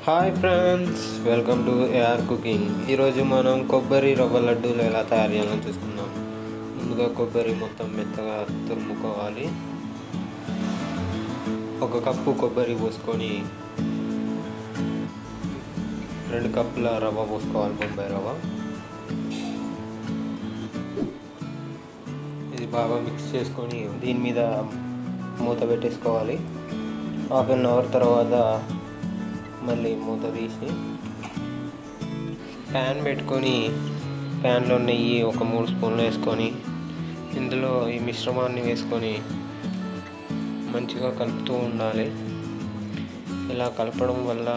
Hi friends, welcome to AR cooking. ఈరోజు మనం కొబ్బరి రవ్వ లడ్డూలు ఎలా తయారు చేయాలని చూస్తున్నాం. ముందుగా కొబ్బరి మొత్తం మెత్తగా తురుముకోవాలి. 1 కప్పు కొబ్బరి పోసుకొని 2 కప్పుల రవ్వ పోసుకోవాలి, బొంబాయి రవ్వ. ఇది బాగా మిక్స్ చేసుకొని దీని మీద మూత పెట్టేసుకోవాలి. హాఫ్ అన్ అవర్ తర్వాత మళ్ళీ మూత తీసి ప్యాన్ పెట్టుకొని ప్యాన్లో నెయ్యి ఒక 3 స్పూన్లు వేసుకొని ఇందులో ఈ మిశ్రమాన్ని వేసుకొని మంచిగా కలుపుతూ ఉండాలి. ఇలా కలపడం వల్ల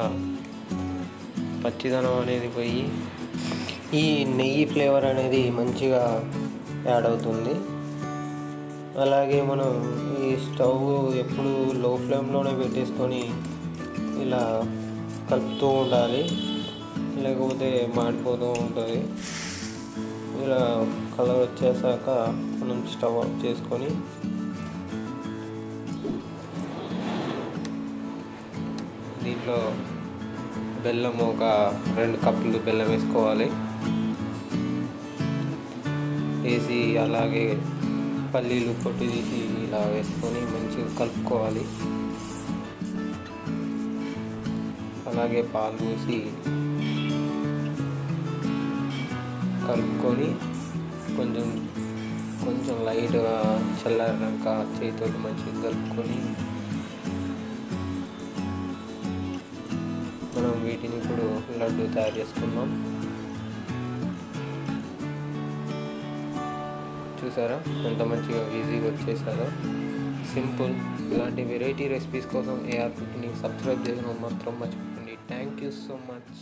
పచ్చిదనం అనేది పోయి ఈ నెయ్యి ఫ్లేవర్ అనేది మంచిగా యాడ్ అవుతుంది. అలాగే మనం ఈ స్టవ్ ఎప్పుడు లో ఫ్లేమ్లోనే పెట్టేసుకొని ఇలా కలుపుతూ ఉండాలి, లేకపోతే మాడిపోతూ ఉంటుంది. ఇలా కలర్ వచ్చేసాక మనం స్టవ్ ఆఫ్ చేసుకొని దీంట్లో బెల్లం ఒక 2 కప్పులు బెల్లం వేసుకోవాలి. వేసి అలాగే పల్లీలు పొట్టు తీసి ఇలా వేసుకొని మంచిగా కలుపుకోవాలి. అలాగే పాలు పోసి కలుపుకొని కొంచెం లైట్గా చల్లారినాక చేతితో మంచిగా కలుపుకొని మనం వీటిని ఇప్పుడు లడ్డు తయారు చేసుకుందాం. చూసారా ఎంత మంచిగా ఈజీగా వచ్చేసారో. సింపుల్. ఇలాంటి వెరైటీ రెసిపీస్ కోసం ఏఆర్ కుకింగ్ని సబ్స్క్రైబ్ చేయడం మాత్రం మర్చిపోకండి. Thank you so much.